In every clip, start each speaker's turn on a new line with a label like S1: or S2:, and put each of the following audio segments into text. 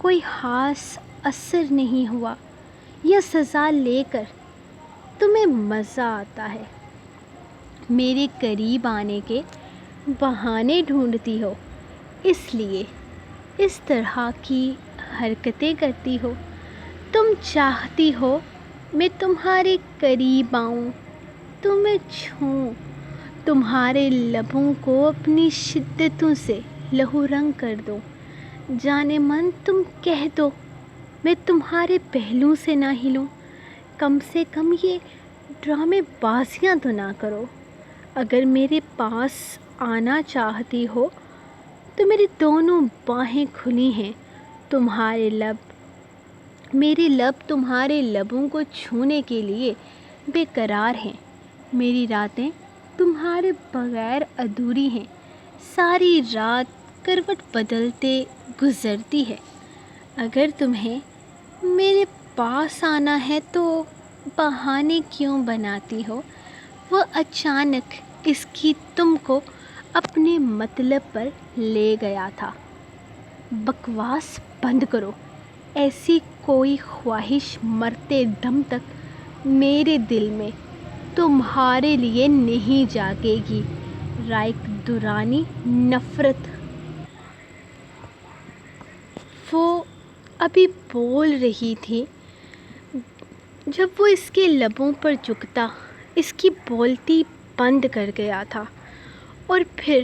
S1: کوئی خاص اثر نہیں ہوا یا سزا لے کر تمہیں مزہ آتا ہے، میرے قریب آنے کے بہانے ڈھونڈتی ہو، اس لیے اس طرح کی حرکتیں کرتی ہو۔ تم چاہتی ہو میں تمہارے قریب آؤں، تمہیں چھوں، تمہارے لبوں کو اپنی شدتوں سے لہو رنگ کر دو۔ جانے من تم کہہ دو میں تمہارے پہلو سے نہ ہلوں، کم سے کم یہ ڈرامے بازیاں تو نہ کرو۔ اگر میرے پاس آنا چاہتی ہو تو میری دونوں باہیں کھلی ہیں، میرے لب تمہارے لبوں کو چھونے کے لیے بے قرار ہیں، میری راتیں تمہارے بغیر ادھوری ہیں، ساری رات کروٹ بدلتے گزرتی ہے۔ اگر تمہیں میرے پاس آنا ہے تو بہانے کیوں بناتی ہو؟ وہ اچانک اس کی تم کو اپنے مطلب پر لے گیا تھا۔ بکواس بند کرو، ایسی کوئی خواہش مرتے دم تک میرے دل میں تمہارے لیے نہیں جاگے گی۔ رائق دورانی نفرت۔ وہ ابھی بول رہی تھی جب وہ اس کے لبوں پر جھکتا اس کی بولتی بند کر گیا تھا، اور پھر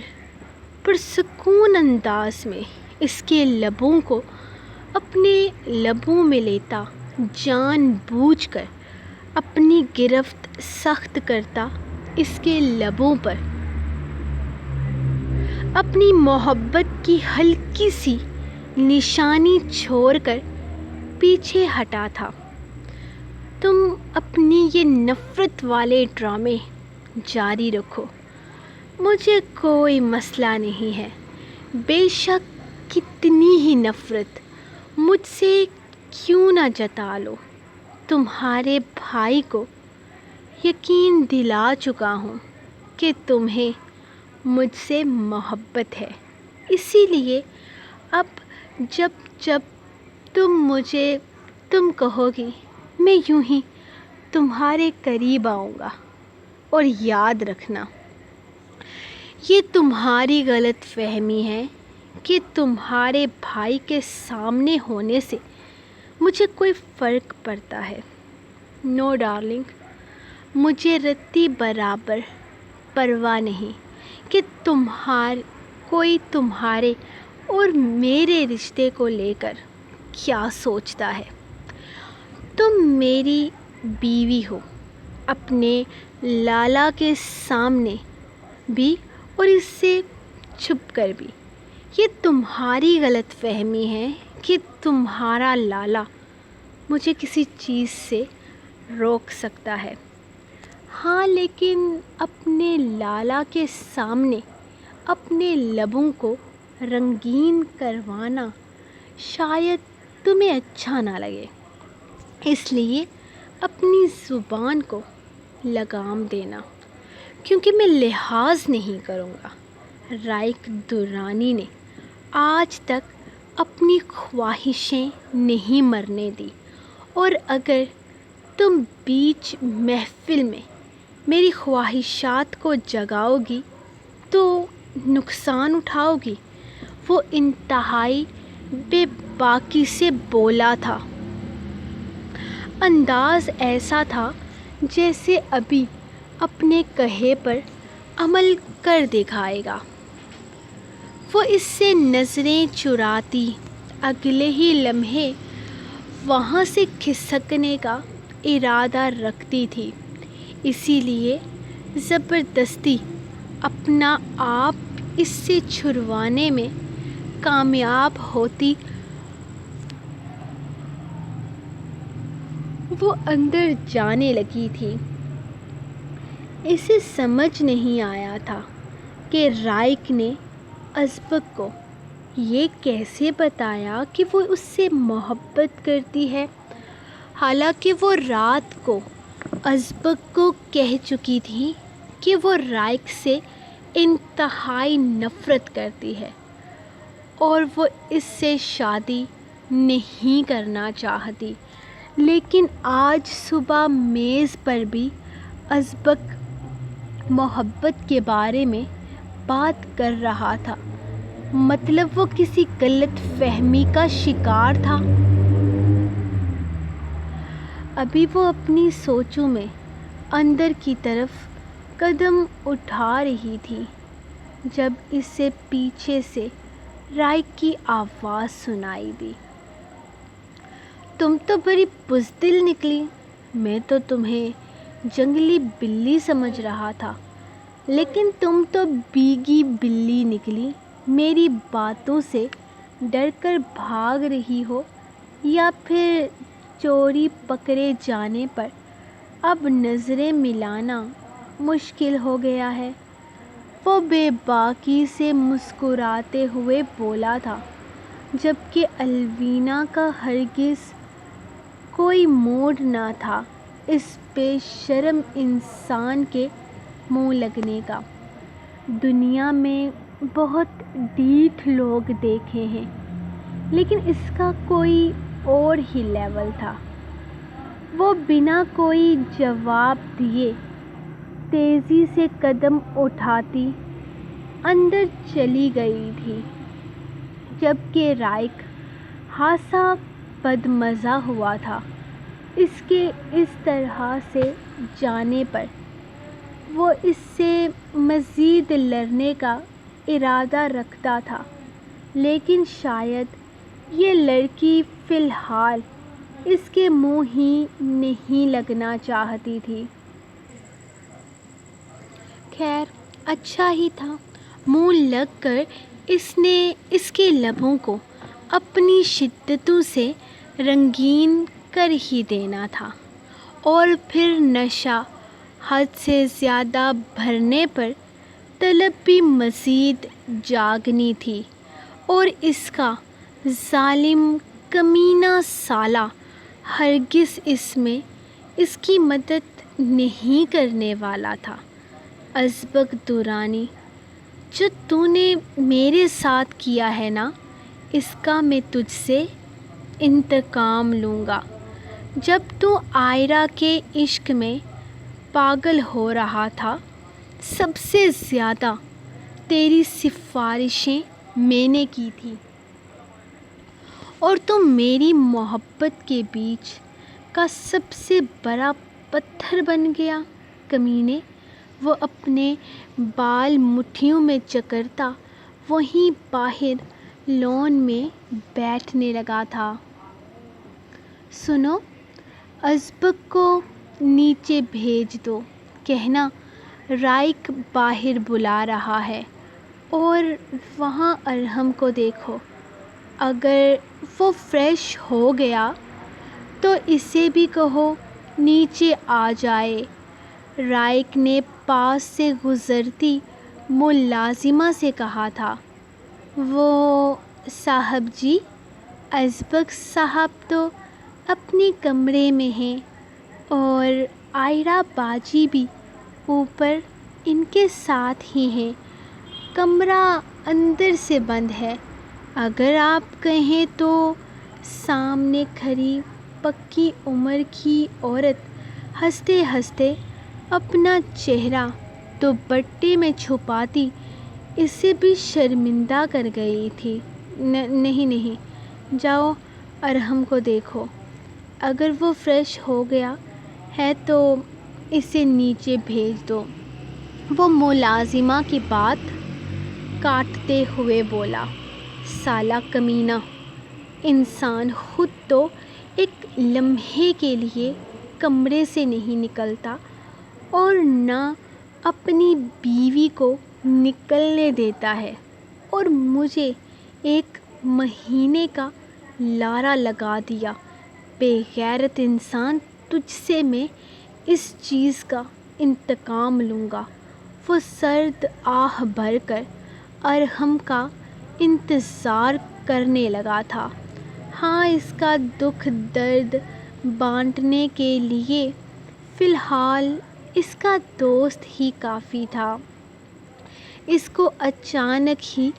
S1: پرسکون انداز میں اس کے لبوں کو اپنے لبوں میں لیتا، جان بوجھ کر اپنی گرفت سخت کرتا، اس کے لبوں پر اپنی محبت کی ہلکی سی نشانی چھوڑ کر پیچھے ہٹا تھا۔ تم اپنی یہ نفرت والے ڈرامے جاری رکھو، مجھے کوئی مسئلہ نہیں ہے، بے شک کتنی ہی نفرت مجھ سے کیوں نہ جتا لو، تمہارے بھائی کو یقین دلا چکا ہوں کہ تمہیں مجھ سے محبت ہے، اسی لیے اب جب تم کہو گی میں یوں ہی تمہارے قریب آؤں گا۔ اور یاد رکھنا، یہ تمہاری غلط فہمی ہے کہ تمہارے بھائی کے سامنے ہونے سے مجھے کوئی فرق پڑتا ہے۔ نو ڈارلنگ، مجھے رتی برابر پرواہ نہیں کہ کوئی تمہارے اور میرے رشتے کو لے کر کیا سوچتا ہے۔ تم میری بیوی ہو، اپنے لالا کے سامنے بھی اور اس سے چھپ کر بھی۔ یہ تمہاری غلط فہمی ہے کہ تمہارا لالا مجھے کسی چیز سے روک سکتا ہے۔ ہاں، لیکن اپنے لالا کے سامنے اپنے لبوں کو رنگین کروانا شاید تمہیں اچھا نہ لگے، اس لیے اپنی زبان کو لگام دینا، کیونکہ میں لحاظ نہیں کروں گا۔ رائق دورانی نے آج تک اپنی خواہشیں نہیں مرنے دی، اور اگر تم بیچ محفل میں میری خواہشات کو جگاؤ گی تو نقصان اٹھاؤ گی۔ وہ انتہائی بے باکی سے بولا تھا، انداز ایسا تھا جیسے ابھی اپنے کہے پر عمل کر دکھائے گا۔ وہ اس سے نظریں چراتی اگلے ہی لمحے وہاں سے کھسکنے کا ارادہ رکھتی تھی، اسی لیے زبردستی اپنا آپ اس سے چھڑوانے میں کامیاب ہوتی وہ اندر جانے لگی تھی۔ اسے سمجھ نہیں آیا تھا کہ رائق نے ازبک کو یہ کیسے بتایا کہ وہ اس سے محبت کرتی ہے، حالانکہ وہ رات کو ازبک کو کہہ چکی تھی کہ وہ رائق سے انتہائی نفرت کرتی ہے اور وہ اس سے شادی نہیں کرنا چاہتی، لیکن آج صبح میز پر بھی ازبک محبت کے بارے میں بات کر رہا تھا۔ مطلب وہ کسی غلط فہمی کا شکار تھا۔ ابھی وہ اپنی سوچوں میں اندر کی طرف قدم اٹھا رہی تھی جب اسے پیچھے سے رائک کی آواز سنائی دی۔ تم تو بڑی بزدل نکلی، میں تو تمہیں جنگلی بلی سمجھ رہا تھا، لیکن تم تو بیگی بلی نکلی۔ میری باتوں سے ڈر کر بھاگ رہی ہو یا پھر چوری پکڑے جانے پر اب نظریں ملانا مشکل ہو گیا ہے؟ وہ بے باکی سے مسکراتے ہوئے بولا تھا، جبکہ الوینا کا ہرگز کوئی موڈ نہ تھا اس بے شرم انسان کے منہ لگنے کا۔ دنیا میں بہت ڈھیٹ لوگ دیکھے ہیں، لیکن اس کا کوئی اور ہی لیول تھا۔ وہ بنا کوئی جواب دیے تیزی سے قدم اٹھاتی اندر چلی گئی تھی، جبکہ رائک خاصا بدمزہ ہوا تھا اس کے اس طرح سے جانے پر۔ وہ اس سے مزید لڑنے کا ارادہ رکھتا تھا، لیکن شاید یہ لڑکی فی الحال اس کے منہ ہی نہیں لگنا چاہتی تھی۔ خیر اچھا ہی تھا، منہ لگ کر اس نے اس کے لبوں کو اپنی شدتوں سے رنگین کر ہی دینا تھا، اور پھر نشہ حد سے زیادہ بڑھنے پر طلب بھی مزید جاگنی تھی، اور اس کا ظالم کمینہ سالہ ہرگز اس میں اس کی مدد نہیں کرنے والا تھا۔ ازبک دورانی، جو تو نے میرے ساتھ کیا ہے نا، اس کا میں تجھ سے انتقام لوں گا۔ جب تو آئرہ کے عشق میں پاگل ہو رہا تھا، سب سے زیادہ تیری سفارشیں میں نے کی تھی، اور تو میری محبت کے بیچ کا سب سے بڑا پتھر بن گیا۔ کمینے، وہ اپنے بال مٹھیوں میں جکڑتا وہیں باہر لان میں بیٹھنے لگا تھا۔ سنو، ازبک کو نیچے بھیج دو، کہنا رائک باہر بلا رہا ہے، اور وہاں ارحم کو دیکھو، اگر وہ فریش ہو گیا تو اسے بھی کہو نیچے آ جائے۔ رائک نے پاس سے گزرتی ملازمہ سے کہا تھا۔ وہ صاحب جی، ازبک صاحب تو اپنے کمرے میں ہیں، اور آئرہ باجی بھی اوپر ان کے ساتھ ہی ہیں۔ کمرہ اندر سے بند ہے، اگر آپ کہیں تو۔ سامنے کھڑی پکی عمر کی عورت ہنستے ہنستے اپنا چہرہ دوپٹے میں چھپاتی اسے بھی شرمندہ کر گئی تھی۔ نہیں، جاؤ ارحم کو دیکھو، اگر وہ فریش ہو گیا ہے تو اسے نیچے بھیج دو۔ وہ ملازمہ کی بات کاٹتے ہوئے بولا، سالہ کمینہ، انسان خود تو ایک لمحے کے لیے کمرے سے نہیں نکلتا، اور نہ اپنی بیوی کو نکلنے دیتا ہے، اور مجھے 1 مہینے کا لارا لگا دیا۔ بے غیرت انسان، تجھ سے میں اس چیز کا انتقام لوں گا۔ وہ سرد آہ بھر کر ارحم کا انتظار کرنے لگا تھا۔ ہاں، اس کا دکھ درد بانٹنے کے لیے فی الحال اس کا دوست ہی کافی تھا۔ اس کو اچانک ہی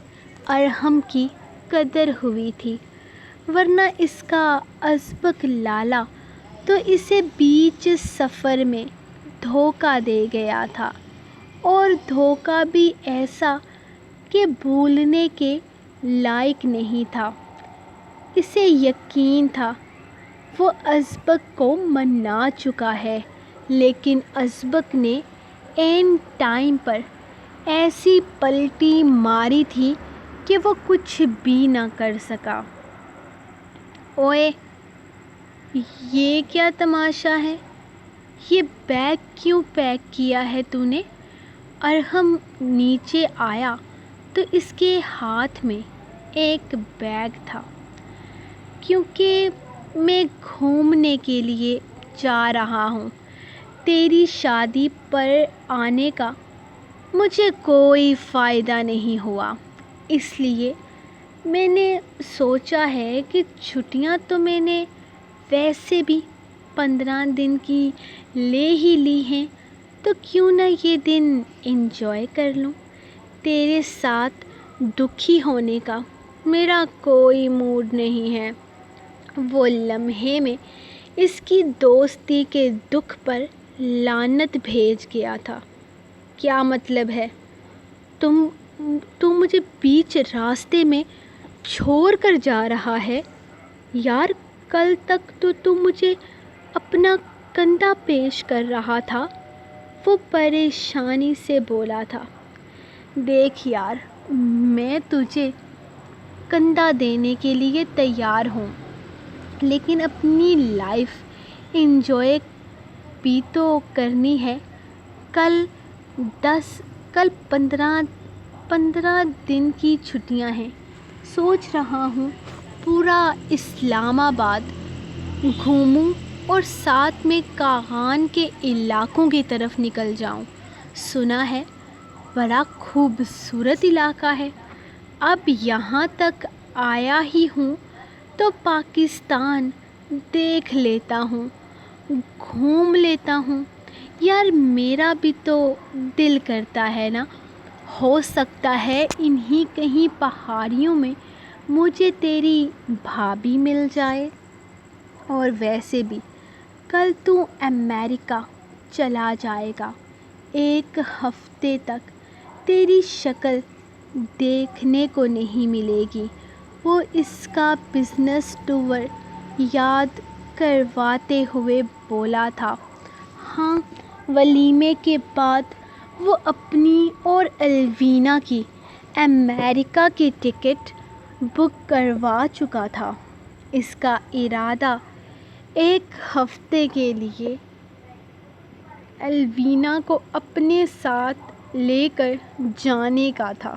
S1: ارحم کی قدر ہوئی تھی۔ ورنہ اس کا ازبک لالا تو اسے بیچ سفر میں دھوکہ دے گیا تھا، اور دھوکہ بھی ایسا کہ بھولنے کے لائق نہیں تھا۔ اسے یقین تھا وہ ازبک کو منا چکا ہے، لیکن ازبک نے عین ٹائم پر ایسی پلٹی ماری تھی کہ وہ کچھ بھی نہ کر سکا۔ اوئے، یہ کیا تماشا ہے؟ یہ بیگ کیوں پیک کیا ہے تو نے؟ ارحم نیچے آیا تو اس کے ہاتھ میں ایک بیگ تھا۔ کیونکہ میں گھومنے کے لیے جا رہا ہوں، تیری شادی پر آنے کا مجھے کوئی فائدہ نہیں ہوا، اس لیے میں نے سوچا ہے کہ چھٹیاں تو میں نے ویسے بھی 15 دن کی لے ہی لی ہیں، تو کیوں نہ یہ دن انجوائے کر لوں۔ تیرے ساتھ دکھی ہونے کا میرا کوئی موڈ نہیں ہے۔ وہ لمحے میں اس کی دوستی کے دکھ پر لعنت بھیج گیا تھا۔ کیا مطلب ہے؟ تو مجھے بیچ راستے میں چھوڑ کر جا رہا ہے؟ یار، کل تک تو مجھے اپنا کندھا پیش کر رہا تھا۔ وہ پریشانی سے بولا تھا۔ دیکھ یار، میں تجھے کندھا دینے کے لیے تیار ہوں، لیکن اپنی لائف انجوائے بھی تو کرنی ہے۔ کل 15 دن کی چھٹیاں ہیں۔ سوچ رہا ہوں پورا اسلام آباد گھوموں اور ساتھ میں کاغان کے علاقوں کی طرف نکل جاؤں۔ سنا ہے بڑا خوبصورت علاقہ ہے۔ اب یہاں تک آیا ہی ہوں تو پاکستان دیکھ لیتا ہوں، گھوم لیتا ہوں۔ یار، میرا بھی تو دل کرتا ہے نا، ہو سکتا ہے انہی کہیں پہاڑیوں میں مجھے تیری بھابھی مل جائے۔ اور ویسے بھی کل تو امریکہ چلا جائے گا، 1 ہفتے تک تیری شکل دیکھنے کو نہیں ملے گی۔ وہ اس کا بزنس ٹور یاد کرواتے ہوئے بولا تھا۔ ہاں، ولیمے کے بعد وہ اپنی اور الوینا کی امریکہ کی ٹکٹ بک کروا چکا تھا۔ اس کا ارادہ 1 ہفتے کے لیے الوینا کو اپنے ساتھ لے کر جانے کا تھا۔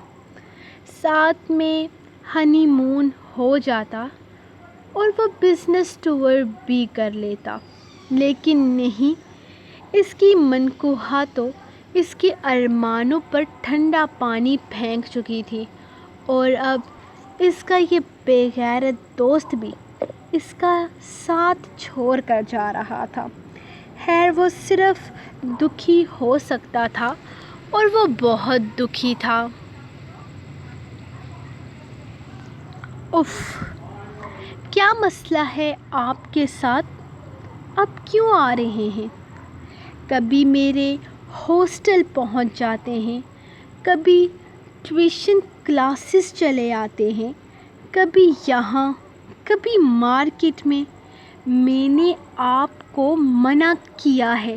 S1: ساتھ میں ہنی مون ہو جاتا اور وہ بزنس ٹور بھی کر لیتا، لیکن نہیں، اس کی منکوحہ تو اس کے ارمانوں پر ٹھنڈا پانی پھینک چکی تھی، اور اب اس کا یہ بے غیرت دوست بھی اس کا ساتھ چھوڑ کر جا رہا تھا۔ خیر، وہ صرف دکھی ہو سکتا تھا، اور وہ بہت دکھی تھا۔ اف، کیا مسئلہ ہے آپ کے ساتھ؟ اب کیوں آ رہے ہیں؟ کبھی میرے ہاسٹل پہنچ جاتے ہیں، کبھی ٹیوشن کلاسز چلے آتے ہیں، کبھی یہاں، کبھی مارکیٹ میں۔ میں نے آپ کو منع کیا ہے،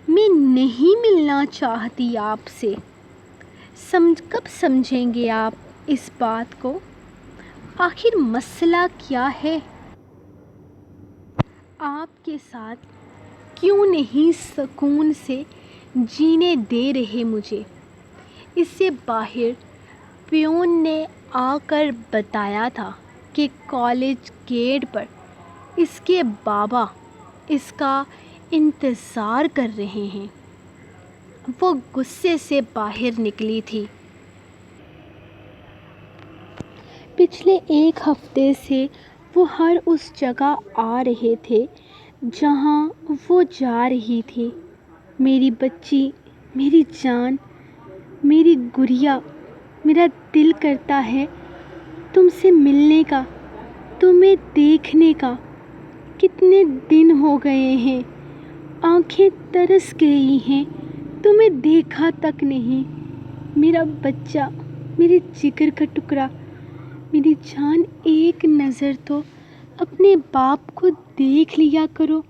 S1: میں نہیں ملنا چاہتی آپ سے۔ کب سمجھیں گے آپ اس بات کو؟ آخر مسئلہ کیا ہے؟ آپ کے ساتھ کیوں نہیں سکون سے جینے دے رہے مجھے؟ اس سے باہر پیون نے آ کر بتایا تھا کہ کالج گیٹ پر اس کے بابا اس کا انتظار کر رہے ہیں۔ وہ غصے سے باہر نکلی تھی۔ پچھلے 1 ہفتے سے وہ ہر اس جگہ آ رہے تھے جہاں وہ جا رہی تھی۔ میری بچی، میری جان، میری گڑیا، میرا دل کرتا ہے تم سے ملنے کا، تمہیں دیکھنے کا کتنے دن ہو گئے ہیں، آنکھیں ترس گئی ہیں، تمہیں دیکھا تک نہیں۔ میرا بچہ، میرے جگر کا ٹکڑا، میری جان، ایک نظر تو اپنے باپ کو دیکھ لیا کرو۔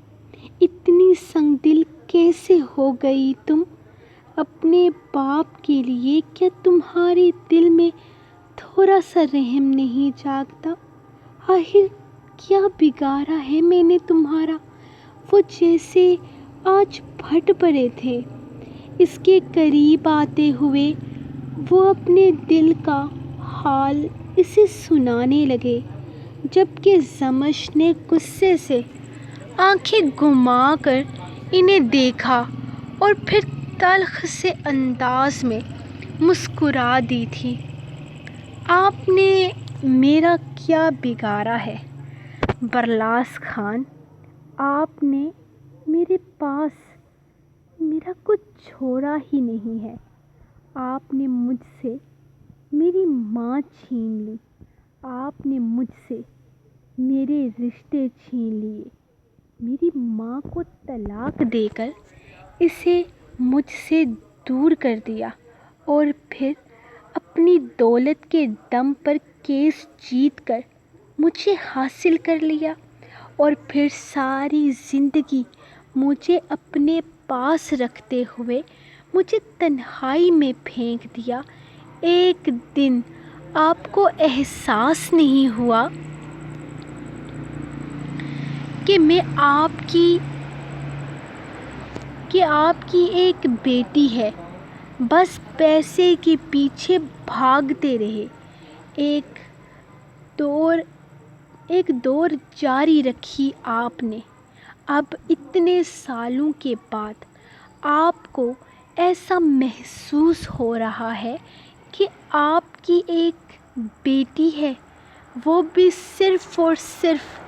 S1: اتنی سنگ دل کیسے ہو گئی تم اپنے باپ کے لیے؟ کیا تمہارے دل میں تھوڑا سا رحم نہیں جاگتا؟ آخر کیا بگاڑا ہے میں نے تمہارا؟ وہ جیسے آج پھٹ پڑے تھے اس کے قریب آتے ہوئے، وہ اپنے دل کا حال اسے سنانے لگے، جبکہ زمش نے غصے سے آنکھیں گھما کر انہیں دیکھا اور پھر تلخ سے انداز میں مسکرا دی تھی۔ آپ نے میرا کیا بگاڑا ہے برلاس خان؟ آپ نے میرے پاس میرا کچھ چھوڑا ہی نہیں ہے۔ آپ نے مجھ سے میری ماں چھین لی، آپ نے مجھ سے میرے رشتے چھین لیے، میری ماں کو طلاق دے کر اسے مجھ سے دور کر دیا، اور پھر اپنی دولت کے دم پر کیس جیت کر مجھے حاصل کر لیا، اور پھر ساری زندگی مجھے اپنے پاس رکھتے ہوئے مجھے تنہائی میں پھینک دیا۔ ایک دن آپ کو احساس نہیں ہوا کہ آپ کی ایک بیٹی ہے؟ بس پیسے کے پیچھے بھاگتے رہے۔ ایک دور جاری رکھی آپ نے۔ اب اتنے سالوں کے بعد آپ کو ایسا محسوس ہو رہا ہے کہ آپ کی ایک بیٹی ہے، وہ بھی صرف اور صرف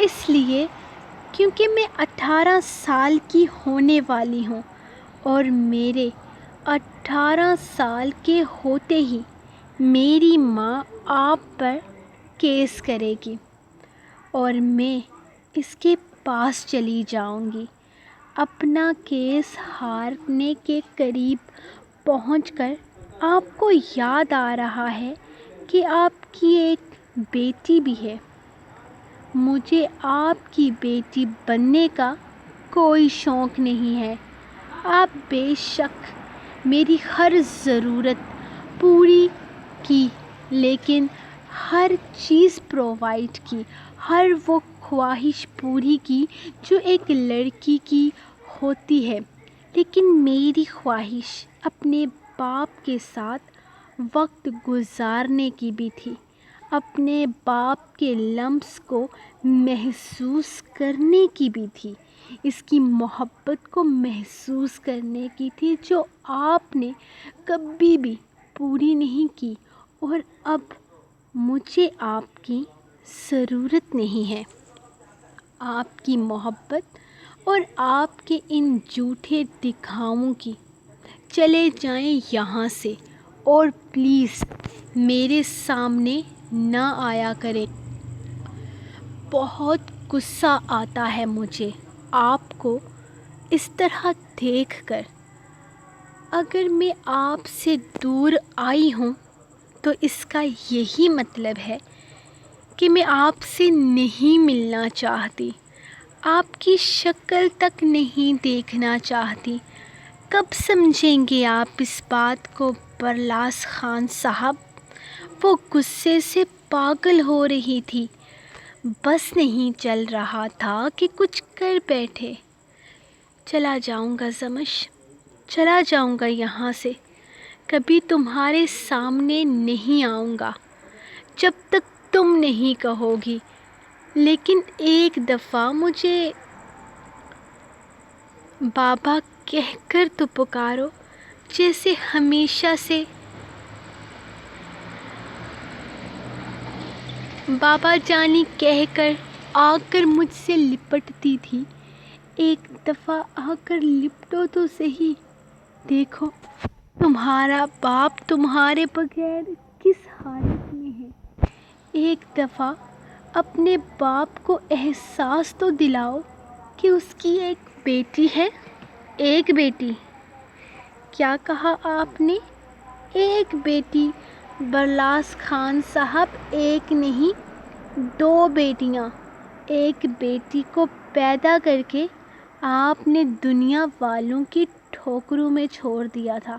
S1: اس لیے کیونکہ میں 18 سال کی ہونے والی ہوں، اور میرے 18 سال کے ہوتے ہی میری ماں آپ پر کیس کرے گی، اور میں اس کے پاس چلی جاؤں گی۔ اپنا کیس ہارنے کے قریب پہنچ کر آپ کو یاد آ رہا ہے کہ آپ کی ایک بیٹی بھی ہے۔ مجھے آپ کی بیٹی بننے کا کوئی شوق نہیں ہے۔ آپ بے شک میری ہر ضرورت پوری کی، لیکن ہر چیز پرووائڈ کی، ہر وہ خواہش پوری کی جو ایک لڑکی کی ہوتی ہے، لیکن میری خواہش اپنے باپ کے ساتھ وقت گزارنے کی بھی تھی، اپنے باپ کے لمس کو محسوس کرنے کی بھی تھی، اس کی محبت کو محسوس کرنے کی تھی جو آپ نے کبھی بھی پوری نہیں کی، اور اب مجھے آپ کی ضرورت نہیں ہے۔ آپ کی محبت اور آپ کے ان جھوٹے دکھاووں کی۔ چلے جائیں یہاں سے، اور پلیز میرے سامنے نہ آیا کریں۔ بہت غصہ آتا ہے مجھے آپ کو اس طرح دیکھ کر۔ اگر میں آپ سے دور آئی ہوں تو اس کا یہی مطلب ہے کہ میں آپ سے نہیں ملنا چاہتی، آپ کی شکل تک نہیں دیکھنا چاہتی۔ کب سمجھیں گے آپ اس بات کو برلاس خان صاحب؟ وہ غصے سے پاگل ہو رہی تھی، بس نہیں چل رہا تھا کہ کچھ کر بیٹھے۔ چلا جاؤں گا زمش، چلا جاؤں گا یہاں سے، کبھی تمہارے سامنے نہیں آؤں گا جب تک تم نہیں کہو گی، لیکن ایک دفعہ مجھے بابا کہہ کر تو پکارو، جیسے ہمیشہ سے بابا جانی کہہ کر آ کر مجھ سے لپٹتی تھی۔ ایک دفعہ آ کر لپٹو تو صحیح۔ دیکھو تمہارا باپ تمہارے بغیر کس حالت میں ایک دفعہ اپنے باپ کو احساس تو دلاؤ کہ اس کی ایک بیٹی ہے۔ ایک بیٹی؟ کیا کہا آپ نے؟ ایک بیٹی برلاس خان صاحب، ایک نہیں 2 بیٹیاں۔ ایک بیٹی کو پیدا کر کے آپ نے دنیا والوں کی ٹھوکروں میں چھوڑ دیا تھا۔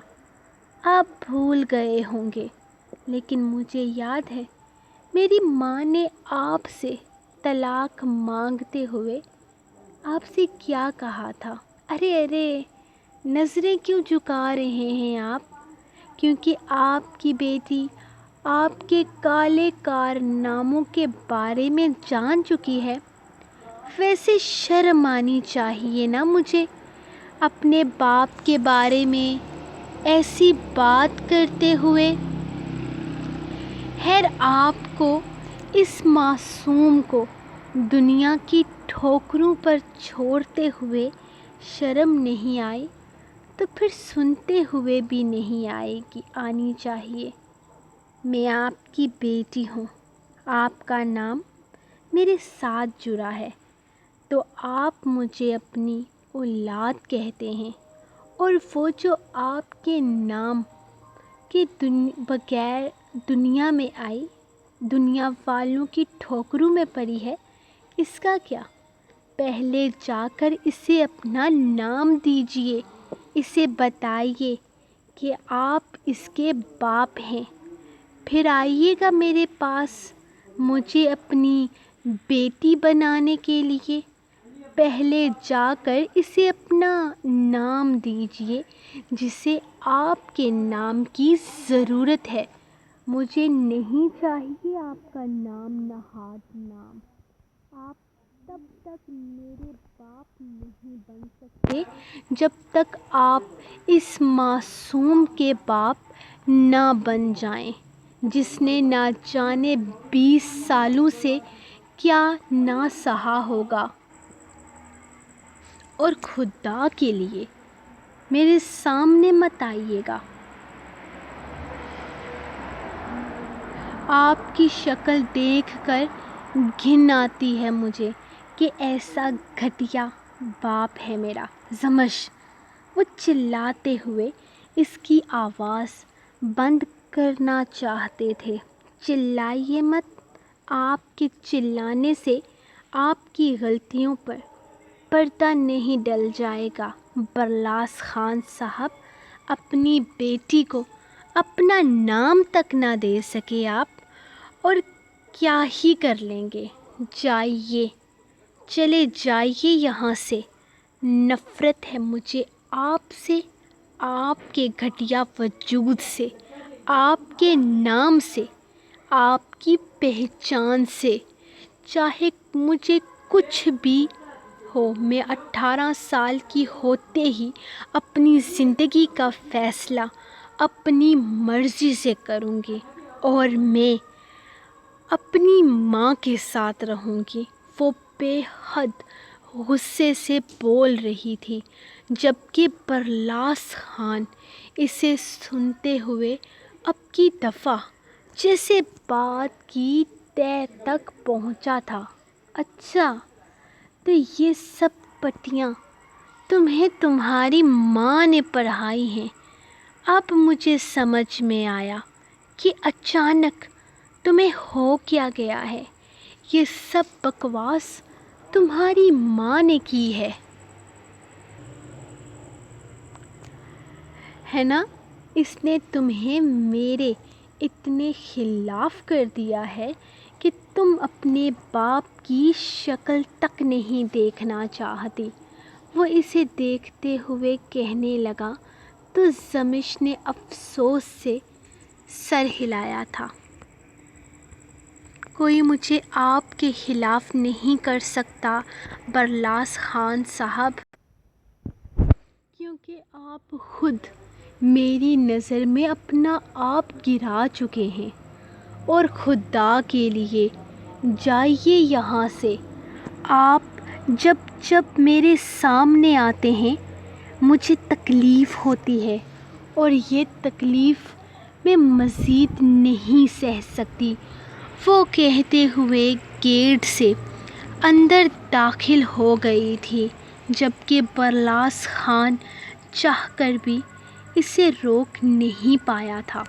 S1: آپ بھول گئے ہوں گے، لیکن مجھے یاد ہے میری ماں نے آپ سے طلاق مانگتے ہوئے آپ سے کیا کہا تھا۔ ارے نظریں کیوں جھکا رہے ہیں آپ؟ کیونکہ آپ کی بیٹی آپ کے کالے کارناموں کے بارے میں جان چکی ہے۔ ویسے شرم آنی چاہیے نا مجھے اپنے باپ کے بارے میں ایسی بات کرتے ہوئے۔ خیر، آپ کو اس معصوم کو دنیا کی ٹھوکروں پر چھوڑتے ہوئے شرم نہیں آئی تو پھر سنتے ہوئے بھی نہیں آنی چاہیے۔ میں آپ کی بیٹی ہوں، آپ کا نام میرے ساتھ جڑا ہے، تو آپ مجھے اپنی اولاد کہتے ہیں، اور وہ جو آپ کے نام کے بغیر دنیا میں آئی، دنیا والوں کی ٹھوکروں میں پڑی ہے، اس کا کیا؟ پہلے جا کر اسے اپنا نام دیجئے، اسے بتائیے کہ آپ اس کے باپ ہیں، پھر آئیے گا میرے پاس مجھے اپنی بیٹی بنانے کے لیے۔ پہلے جا کر اسے اپنا نام دیجئے جسے آپ کے نام کی ضرورت ہے۔ مجھے نہیں چاہیے آپ کا نام نہاد نام۔ آپ تب تک میرے باپ نہیں بن سکتے جب تک آپ اس معصوم کے باپ نہ بن جائیں، جس نے نہ جانے 20 سالوں سے کیا نہ سہا ہوگا۔ اور خدا کے لیے میرے سامنے مت آئیے گا۔ آپ کی شکل دیکھ کر گھن آتی ہے مجھے کہ ایسا گھٹیا باپ ہے میرا۔ زمش، وہ چلاتے ہوئے اس کی آواز بند کرنا چاہتے تھے۔ چلائیے مت، آپ کے چلانے سے آپ کی غلطیوں پر پردہ نہیں ڈل جائے گا۔ برلاس خان صاحب، اپنی بیٹی کو اپنا نام تک نہ دے سکے آپ، اور کیا ہی کر لیں گے؟ جائیے، چلے جائیے یہاں سے۔ نفرت ہے مجھے آپ سے، آپ کے گھٹیا وجود سے، آپ کے نام سے، آپ کی پہچان سے۔ چاہے مجھے کچھ بھی ہو، میں 18 سال کی ہوتے ہی اپنی زندگی کا فیصلہ اپنی مرضی سے کروں گی، اور میں اپنی ماں کے ساتھ رہوں گی۔ وہ بے حد غصے سے بول رہی تھی، جبکہ برلاس خان اسے سنتے ہوئے اب کی دفعہ جیسے بات کی تہہ تک پہنچا تھا۔ اچھا، تو یہ سب پٹیاں تمہیں تمہاری ماں نے پڑھائی ہیں۔ اب مجھے سمجھ میں آیا کہ اچانک تمہیں ہو کیا گیا ہے۔ یہ سب بکواس تمہاری ماں نے کی ہے نا؟ اس نے تمہیں میرے اتنے خلاف کر دیا ہے کہ تم اپنے باپ کی شکل تک نہیں دیکھنا چاہتی۔ وہ اسے دیکھتے ہوئے کہنے لگا تو زمش نے افسوس سے سر ہلایا تھا۔ کوئی مجھے آپ کے خلاف نہیں کر سکتا برلاس خان صاحب، کیونکہ آپ خود میری نظر میں اپنا آپ گرا چکے ہیں۔ اور خدا کے لیے جائیے یہاں سے۔ آپ جب میرے سامنے آتے ہیں مجھے تکلیف ہوتی ہے، اور یہ تکلیف میں مزید نہیں سہ سکتی۔ وہ کہتے ہوئے گیٹ سے اندر داخل ہو گئی تھی، جبکہ برلاس خان چاہ کر بھی اسے روک نہیں پایا تھا۔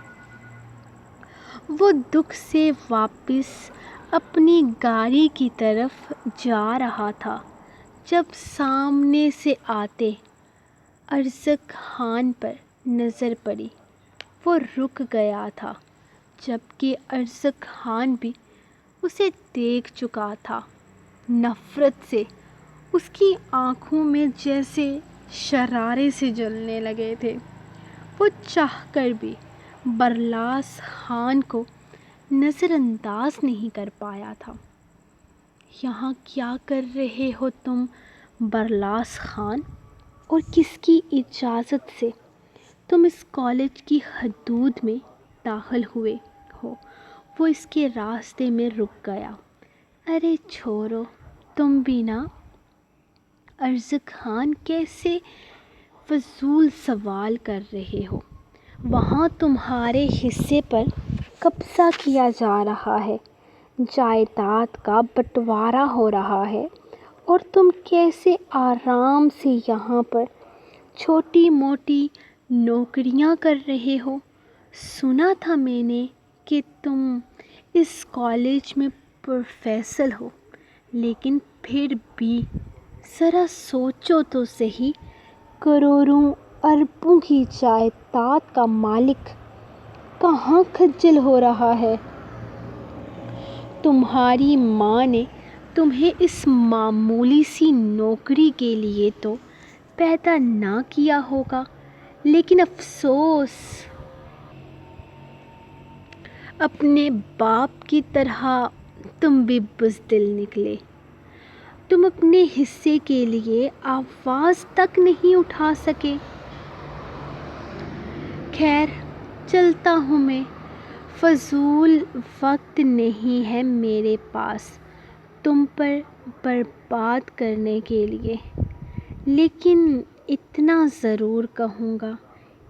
S1: وہ دکھ سے واپس اپنی گاڑی کی طرف جا رہا تھا جب سامنے سے آتے ارزق خان پر نظر پڑی۔ وہ رک گیا تھا، جبکہ ارزق خان بھی اسے دیکھ چکا تھا۔ نفرت سے اس کی آنکھوں میں جیسے شرارے سے جلنے لگے تھے۔ وہ چاہ کر بھی برلاس خان کو نظر انداز نہیں کر پایا تھا۔ یہاں کیا کر رہے ہو تم برلاس خان؟ اور کس کی اجازت سے تم اس کالج کی حدود میں داخل ہوئے ہو؟ وہ اس کے راستے میں رک گیا۔ ارے چھوڑو تم بھی نا۔ ارزق خان کیسے فضول سوال کر رہے ہو؟ وہاں تمہارے حصے پر قبضہ کیا جا رہا ہے، جائیداد کا بٹوارا ہو رہا ہے، اور تم کیسے آرام سے یہاں پر چھوٹی موٹی نوکریاں کر رہے ہو؟ سنا تھا میں نے کہ تم اس کالج میں پروفیسر ہو، لیکن پھر بھی ذرا سوچو تو صحیح، کروڑوں اربوں کی جائیداد کا مالک کہاں خجل ہو رہا ہے؟ تمہاری ماں نے تمہیں اس معمولی سی نوکری کے لیے تو پیدا نہ کیا ہوگا، لیکن افسوس اپنے باپ کی طرح تم بھی بزدل نکلے۔ تم اپنے حصے کے لیے آواز تک نہیں اٹھا سکے۔ خیر چلتا ہوں میں، فضول وقت نہیں ہے میرے پاس تم پر برباد کرنے کے لیے، لیکن اتنا ضرور کہوں گا،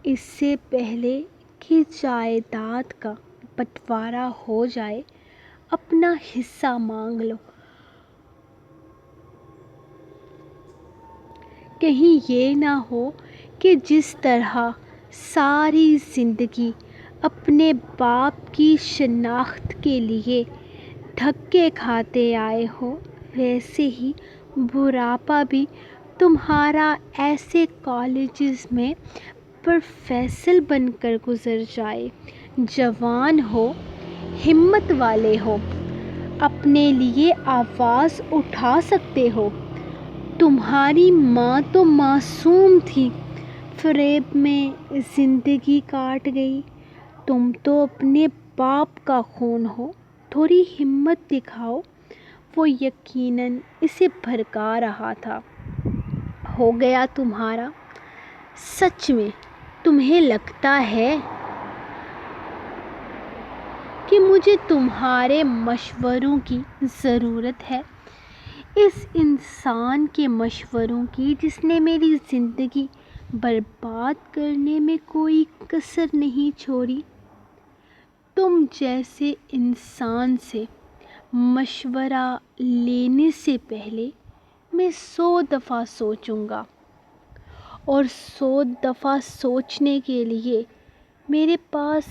S1: اس سے پہلے کہ جائیداد کا بٹوارا ہو جائے اپنا حصہ مانگ لو۔ کہیں یہ نہ ہو کہ جس طرح ساری زندگی اپنے باپ کی شناخت کے لیے دھکے کھاتے آئے ہو، ویسے ہی بڑھاپا بھی تمہارا ایسے کالجز میں پروفیسر بن کر گزر جائے۔ جوان ہو، ہمت والے ہو، اپنے لیے آواز اٹھا سکتے ہو۔ تمہاری ماں تو معصوم تھی، فریب میں زندگی کاٹ گئی۔ تم تو اپنے باپ کا خون ہو، تھوڑی ہمت دکھاؤ۔ وہ یقیناً اسے بھڑکا رہا تھا۔ ہو گیا تمہارا؟ سچ میں تمہیں لگتا ہے کہ مجھے تمہارے مشوروں کی ضرورت ہے؟ اس انسان کے مشوروں کی جس نے میری زندگی برباد کرنے میں کوئی کسر نہیں چھوڑی؟ تم جیسے انسان سے مشورہ لینے سے پہلے میں 100 دفعہ سوچوں گا، اور 100 دفعہ سوچنے کے لیے میرے پاس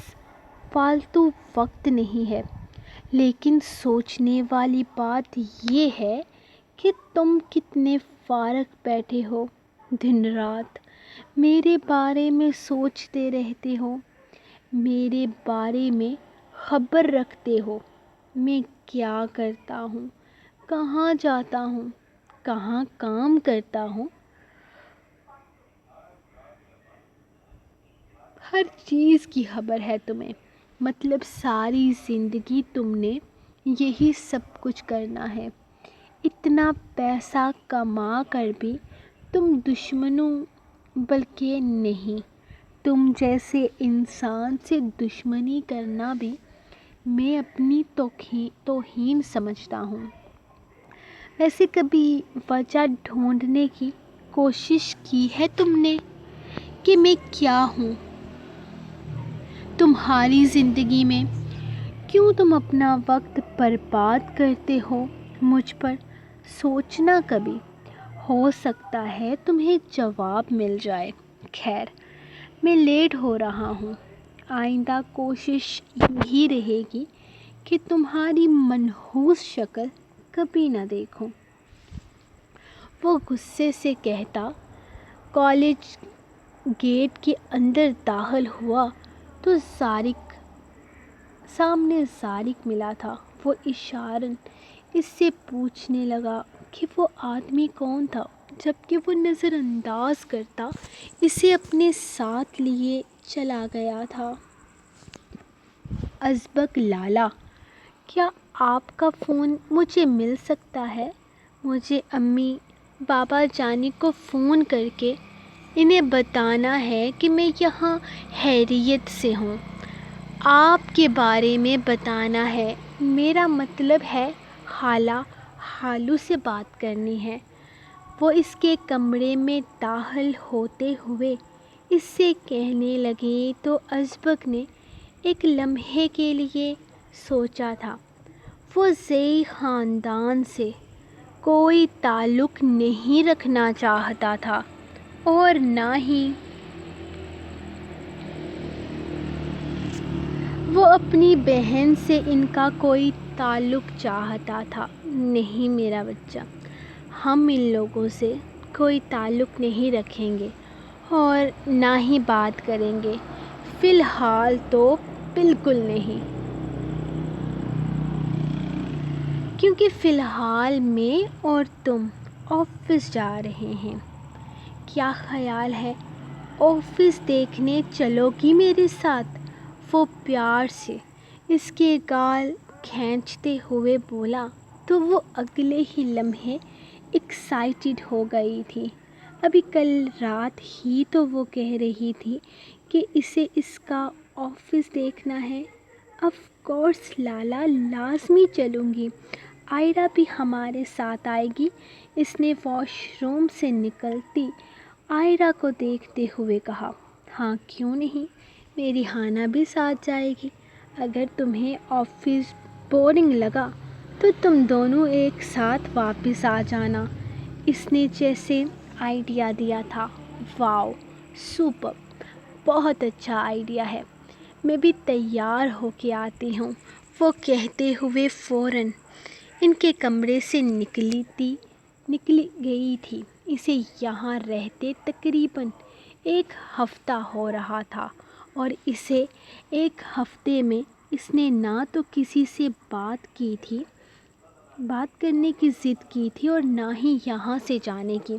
S1: فالتو وقت نہیں ہے۔ لیکن سوچنے والی بات یہ ہے کہ تم کتنے فارغ بیٹھے ہو، دن رات میرے بارے میں سوچتے رہتے ہو، میرے بارے میں خبر رکھتے ہو، میں کیا کرتا ہوں، کہاں جاتا ہوں، کہاں کام کرتا ہوں، ہر چیز کی خبر ہے تمہیں۔ مطلب ساری زندگی تم نے یہی سب کچھ کرنا ہے۔ اتنا پیسہ کما کر بھی تم دشمنوں بلکہ نہیں، تم جیسے انسان سے دشمنی کرنا بھی میں اپنی توہین سمجھتا ہوں۔ ویسے کبھی وجہ ڈھونڈنے کی کوشش کی ہے تم نے کہ میں کیا ہوں تمہاری زندگی میں؟ کیوں تم اپنا وقت برباد کرتے ہو مجھ پر؟ سوچنا کبھی، ہو سکتا ہے تمہیں جواب مل جائے۔ خیر، میں لیٹ ہو رہا ہوں۔ آئندہ کوشش یہی رہے گی کہ تمہاری منحوس شکل کبھی نہ دیکھوں۔ وہ غصے سے کہتا۔ کالج گیٹ کے اندر داخل ہوا تو سامنے زارق ملا تھا۔ وہ اشارن اس سے پوچھنے لگا کہ وہ آدمی کون تھا، جبکہ وہ نظر انداز کرتا اسے اپنے ساتھ لیے چلا گیا تھا۔ ازبک لالا، کیا آپ کا فون مجھے مل سکتا ہے؟ مجھے امی بابا جانی کو فون کر کے انہیں بتانا ہے کہ میں یہاں خیریت سے ہوں۔ آپ کے بارے میں بتانا ہے، میرا مطلب ہے خالہ خالو سے بات کرنی ہے۔ وہ اس کے کمرے میں داخل ہوتے ہوئے اس سے کہنے لگے تو ازبک نے ایک لمحے کے لیے سوچا تھا۔ وہ زئی خاندان سے کوئی تعلق نہیں رکھنا چاہتا تھا اور نہ ہی وہ اپنی بہن سے ان کا کوئی تعلق چاہتا تھا۔ نہیں میرا بچہ، ہم ان لوگوں سے کوئی تعلق نہیں رکھیں گے اور نہ ہی بات کریں گے، فی الحال تو بالکل نہیں، کیونکہ فی الحال میں اور تم آفس جا رہے ہیں۔ کیا خیال ہے آفس دیکھنے چلو گی میرے ساتھ؟ وہ پیار سے اس کے گال کھینچتے ہوئے بولا تو وہ اگلے ہی لمحے ایکسائٹڈ ہو گئی تھی۔ ابھی کل رات ہی تو وہ کہہ رہی تھی کہ اسے اس کا آفس دیکھنا ہے۔ آف کورس لالا، لازمی چلوں گی، آئرا بھی ہمارے ساتھ آئے گی، اس نے واش روم سے نکلتی آئرا کو دیکھتے ہوئے کہا۔ ہاں کیوں نہیں، میری ہانا بھی ساتھ جائے گی۔ اگر تمہیں آفس بورنگ لگا تو تم دونوں ایک ساتھ واپس آ جانا، اس نے جیسے آئیڈیا دیا تھا۔ واو، سپرب، بہت اچھا آئیڈیا ہے، میں بھی تیار ہو کے آتی ہوں۔ وہ کہتے ہوئے فوراً ان کے کمرے سے نکلی گئی تھی۔ اسے یہاں رہتے تقریباً ایک ہفتہ ہو رہا تھا اور اسے ایک ہفتے میں اس نے نہ تو کسی سے بات کرنے کی ضد کی تھی اور نہ ہی یہاں سے جانے کی۔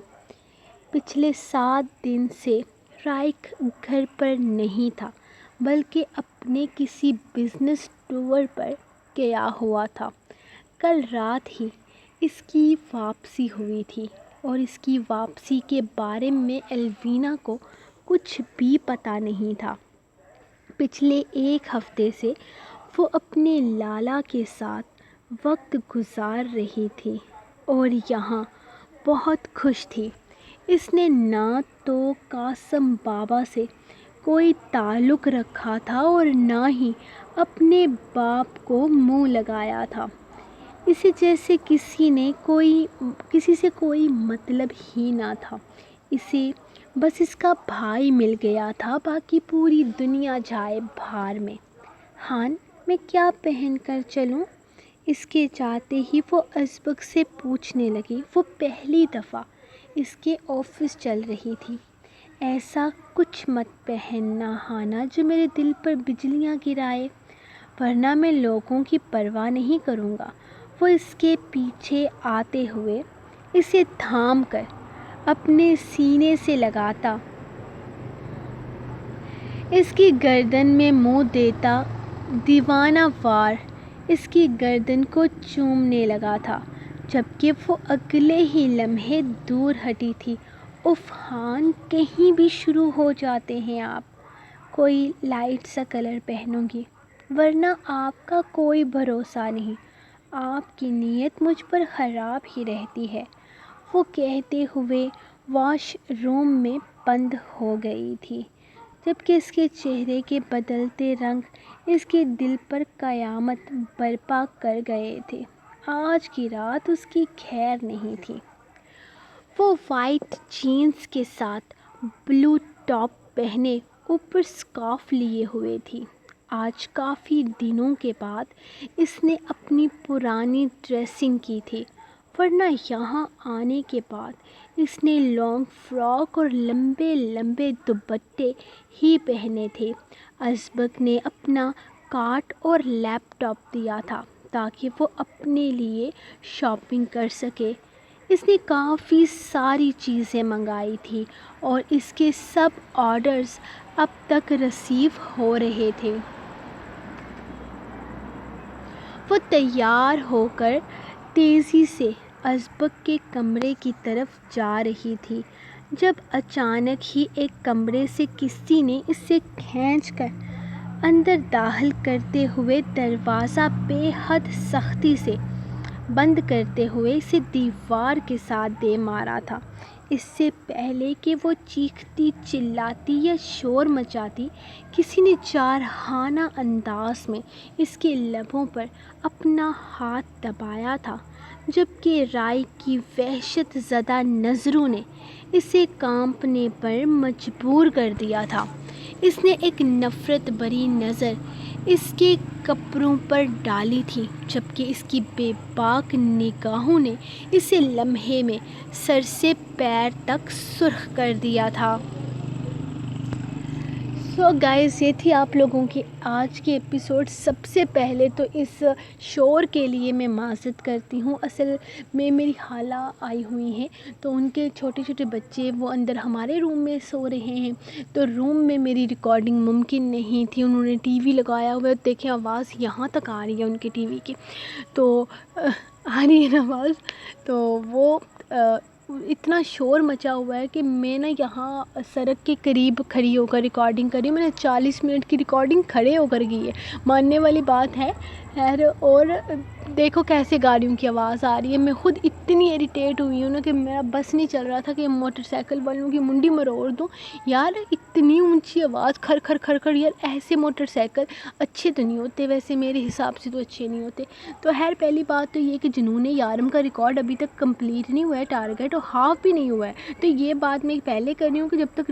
S1: پچھلے 7 دن سے رائق گھر پر نہیں تھا بلکہ اپنے کسی بزنس ٹور پر گیا ہوا تھا۔ کل رات ہی اس کی واپسی ہوئی تھی اور اس کی واپسی کے بارے میں الوینا کو کچھ بھی پتہ نہیں تھا۔ پچھلے ایک ہفتے سے وہ اپنے لالا کے ساتھ وقت گزار رہی تھی اور یہاں بہت خوش تھی۔ اس نے نہ تو قاسم بابا سے کوئی تعلق رکھا تھا اور نہ ہی اپنے باپ کو منہ لگایا تھا۔ اسے جیسے کسی سے کوئی مطلب ہی نہ تھا۔ اسے بس اس کا بھائی مل گیا تھا، باقی پوری دنیا جائے بھاڑ میں۔ ہان، میں کیا پہن کر چلوں؟ اس کے جاتے ہی وہ ازبک سے پوچھنے لگی۔ وہ پہلی دفعہ اس کے آفس چل رہی تھی۔ ایسا کچھ مت پہننا ہانا جو میرے دل پر بجلیاں گرائے، ورنہ میں لوگوں کی پرواہ نہیں کروں گا۔ وہ اس کے پیچھے آتے ہوئے اسے تھام کر اپنے سینے سے لگاتا اس کی گردن میں منہ دیتا دیوانہ وار اس کی گردن کو چومنے لگا تھا، جبکہ وہ اگلے ہی لمحے دور ہٹی تھی۔ اف ہان، کہیں بھی شروع ہو جاتے ہیں آپ۔ کوئی لائٹ سا کلر پہنوں گی، ورنہ آپ کا کوئی بھروسہ نہیں، آپ کی نیت مجھ پر خراب ہی رہتی ہے۔ وہ کہتے ہوئے واش روم میں بند ہو گئی تھی۔ جبکہ اس کے چہرے کے بدلتے رنگ اس کے دل پر قیامت برپا کر گئے تھے۔ آج کی رات اس کی خیر نہیں تھی۔ وہ وائٹ جینز کے ساتھ بلو ٹاپ پہنے اوپر سکارف لیے ہوئے تھی۔ آج کافی دنوں کے بعد اس نے اپنی پرانی ڈریسنگ کی تھی، ورنہ یہاں آنے کے بعد اس نے لانگ فراک اور لمبے لمبے دوپٹے ہی پہنے تھے۔ ازبک نے اپنا کارڈ اور لیپ ٹاپ دیا تھا تاکہ وہ اپنے لیے شاپنگ کر سکے۔ اس نے کافی ساری چیزیں منگائی تھی اور اس کے سب آرڈرز اب تک ریسیو ہو رہے تھے۔ وہ تیار ہو کر تیزی سے ازبک کے کمرے کی طرف جا رہی تھی جب اچانک ہی ایک کمرے سے کسی نے اسے کھینچ کر اندر داخل کرتے ہوئے دروازہ بے حد سختی سے بند کرتے ہوئے اسے دیوار کے ساتھ دے مارا تھا۔ اس سے پہلے کہ وہ چیختی چلاتی یا شور مچاتی، کسی نے جارحانہ انداز میں اس کے لبوں پر اپنا ہاتھ دبایا تھا، جبکہ رائے کی وحشت زدہ نظروں نے اسے کانپنے پر مجبور کر دیا تھا۔ اس نے ایک نفرت بھری نظر اس کے کپڑوں پر ڈالی تھی، جبکہ اس کی بے باک نگاہوں نے اسے لمحے میں سر سے پیر تک سرخ کر دیا تھا۔ سو گائز، یہ تھی آپ لوگوں کی آج کی ایپیسوڈ۔ سب سے پہلے تو اس شور کے لیے میں معذرت کرتی ہوں۔ اصل میں میری خالہ آئی ہوئی ہیں، تو ان کے چھوٹے چھوٹے بچے وہ اندر ہمارے روم میں سو رہے ہیں، تو روم میں میری ریکارڈنگ ممکن نہیں تھی۔ انہوں نے ٹی وی لگایا ہوا ہے، دیکھیں آواز یہاں تک آ رہی ہے ان کے ٹی وی کی، تو آ رہی ہے نا آواز۔ تو وہ اتنا شور مچا ہوا ہے کہ میں نا یہاں سڑک کے قریب کھڑی ہو کر ریکارڈنگ کر رہی ہوں۔ میں نے 40 منٹ کی ریکارڈنگ کھڑے ہو کر کی ہے، ماننے والی بات ہے۔ خیر، اور دیکھو کیسے گاڑیوں کی آواز آ رہی ہے۔ میں خود اتنی ایریٹیٹ ہوئی ہوں نا کہ میرا بس نہیں چل رہا تھا کہ موٹر سائیکل والوں کی منڈی مروڑ دوں۔ یار اتنی اونچی آواز، کھر کھر کھر کھر، یار ایسے موٹر سائیکل اچھے تو نہیں ہوتے، ویسے میرے حساب سے تو اچھے نہیں ہوتے۔ تو خیر، پہلی بات تو یہ کہ جنون یارم کا ریکارڈ ابھی تک کمپلیٹ نہیں ہوا ہے، ٹارگیٹ اور ہاف بھی نہیں ہوا ہے۔ تو یہ بات میں پہلے کر رہی ہوں کہ جب تک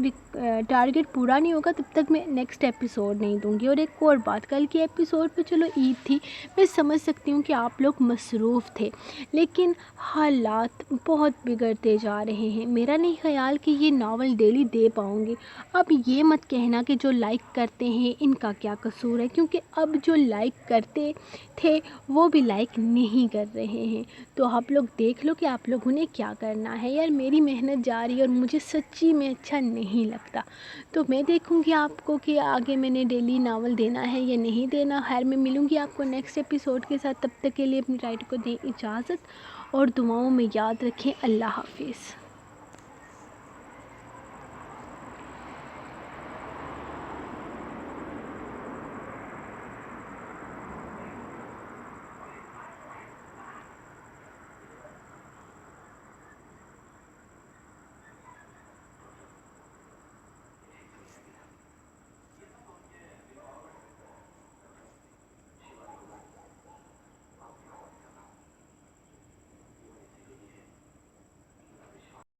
S1: ٹارگیٹ پورا نہیں ہوگا تب تک میں نیکسٹ ایپیسوڈ نہیں دوں گی۔ اور ایک اور بات، کل کی ایپیسوڈ پہ چلو عید تھی، میں سمجھ سکتی ہوں کہ آپ لوگ مصروف تھے، لیکن حالات بہت بگڑتے جا رہے ہیں۔ میرا نہیں خیال کہ یہ ناول ڈیلی دے پاؤں گی۔ اب یہ مت کہنا کہ جو لائک کرتے ہیں ان کا کیا قصور ہے، کیونکہ اب جو لائک کرتے تھے وہ بھی لائک نہیں کر رہے ہیں۔ تو آپ لوگ دیکھ لو کہ آپ لوگوں نے کیا کرنا ہے۔ یار میری محنت جاری ہے اور مجھے سچی میں اچھا نہیں لگتا، تو میں دیکھوں گی آپ کو کہ آگے میں نے ڈیلی ناول دینا ہے یا نہیں دینا۔ خیر، میں ملوں گی آپ کو نیکسٹ ایپیسوڈ کے ساتھ، تب تک کے لیے اپنی رائٹ کو دیں اجازت اور دعاؤں میں یاد رکھیں۔ اللہ حافظ۔